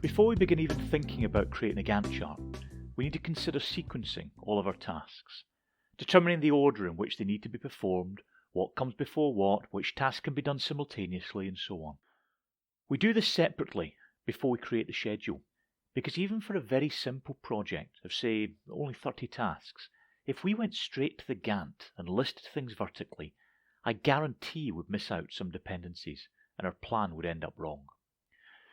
Before we begin even thinking about creating a Gantt chart, we need to consider sequencing all of our tasks, determining the order in which they need to be performed, what comes before what, which tasks can be done simultaneously, and so on. We do this separately before we create the schedule, because even for a very simple project of, say, only 30 tasks, if we went straight to the Gantt and listed things vertically, I guarantee we'd miss out some dependencies and our plan would end up wrong.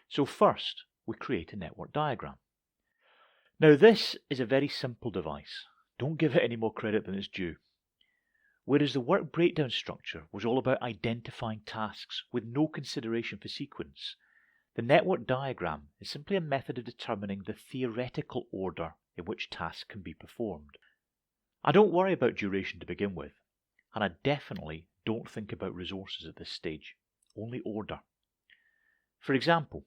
So first, we create a network diagram. Now this is a very simple device. Don't give it any more credit than it's due. Whereas the work breakdown structure was all about identifying tasks with no consideration for sequence, the network diagram is simply a method of determining the theoretical order in which tasks can be performed. I don't worry about duration to begin with, and I definitely don't think about resources at this stage, only order. For example,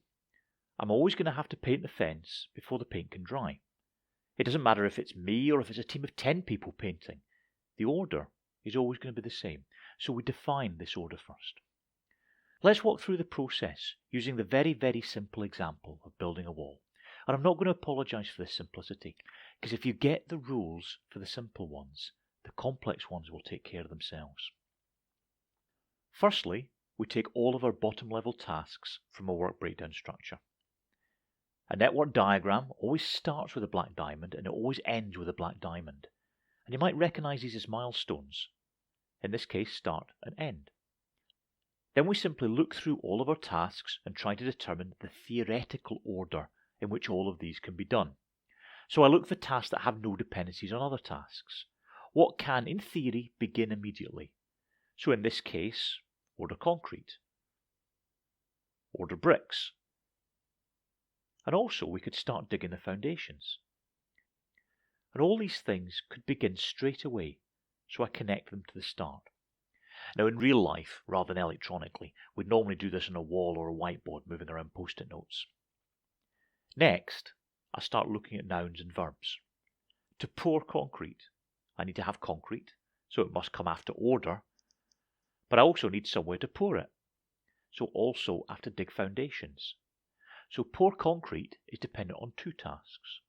I'm always going to have to paint the fence before the paint can dry. It doesn't matter if it's me or if it's a team of 10 people painting. The order is always going to be the same, so we define this order first. Let's walk through the process using the very, very simple example of building a wall. And I'm not going to apologise for this simplicity, because if you get the rules for the simple ones, the complex ones will take care of themselves. Firstly, we take all of our bottom level tasks from a work breakdown structure. A network diagram always starts with a black diamond and it always ends with a black diamond. And you might recognise these as milestones. In this case, start and end. Then we simply look through all of our tasks and try to determine the theoretical order in which all of these can be done. So I look for tasks that have no dependencies on other tasks. What can, in theory, begin immediately? So in this case, order concrete, order bricks. And also we could start digging the foundations. And all these things could begin straight away, so I connect them to the start. Now in real life, rather than electronically, we'd normally do this on a wall or a whiteboard moving around post-it notes. Next, I start looking at nouns and verbs. To pour concrete, I need to have concrete, so it must come after order, but I also need somewhere to pour it. So also I have to dig foundations. So pour concrete is dependent on two tasks.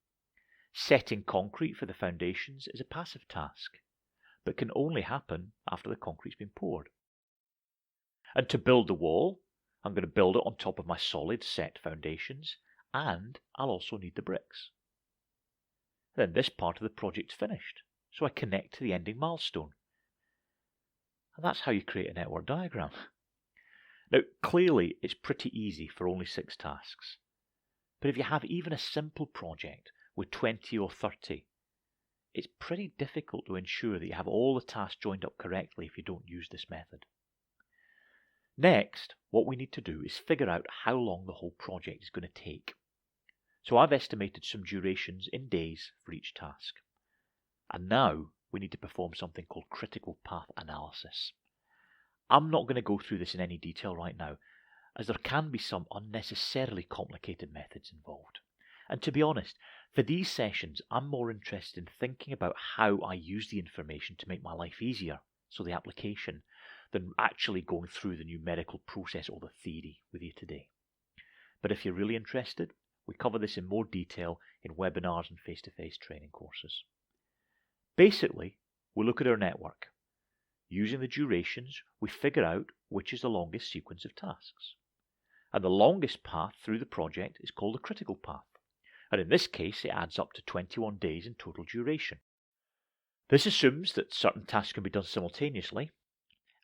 Setting concrete for the foundations is a passive task, but can only happen after the concrete's been poured. And to build the wall, I'm going to build it on top of my solid set foundations, and I'll also need the bricks. Then this part of the project's finished, so I connect to the ending milestone. And that's how you create a network diagram. Now, clearly, it's pretty easy for only 6 tasks. But if you have even a simple project with 20 or 30, it's pretty difficult to ensure that you have all the tasks joined up correctly if you don't use this method. Next, what we need to do is figure out how long the whole project is going to take. So I've estimated some durations in days for each task. And now we need to perform something called critical path analysis. I'm not going to go through this in any detail right now, as there can be some unnecessarily complicated methods involved. And to be honest, for these sessions, I'm more interested in thinking about how I use the information to make my life easier, so the application, than actually going through the numerical process or the theory with you today. But if you're really interested, we cover this in more detail in webinars and face-to-face training courses. Basically, we look at our network. Using the durations, we figure out which is the longest sequence of tasks. And the longest path through the project is called the critical path. And in this case, it adds up to 21 days in total duration. This assumes that certain tasks can be done simultaneously,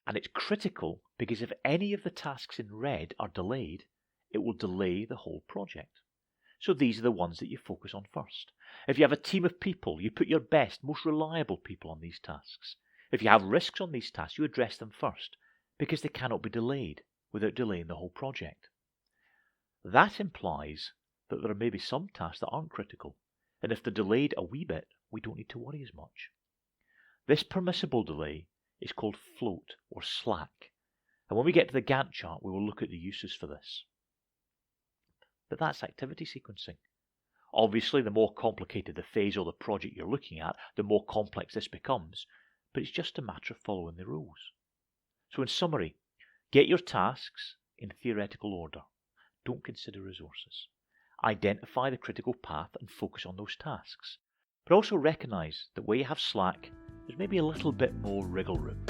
and it's critical because if any of the tasks in red are delayed, it will delay the whole project. So these are the ones that you focus on first. If you have a team of people, you put your best, most reliable people on these tasks. If you have risks on these tasks, you address them first, because they cannot be delayed without delaying the whole project. That implies that there may be some tasks that aren't critical, and if they're delayed a wee bit, we don't need to worry as much. This permissible delay is called float or slack, and when we get to the Gantt chart, we will look at the uses for this. But that's activity sequencing. Obviously, the more complicated the phase or the project you're looking at, the more complex this becomes, but it's just a matter of following the rules. So in summary, get your tasks in theoretical order. Don't consider resources. Identify the critical path and focus on those tasks. But also recognize that where you have slack, there's maybe a little bit more wriggle room.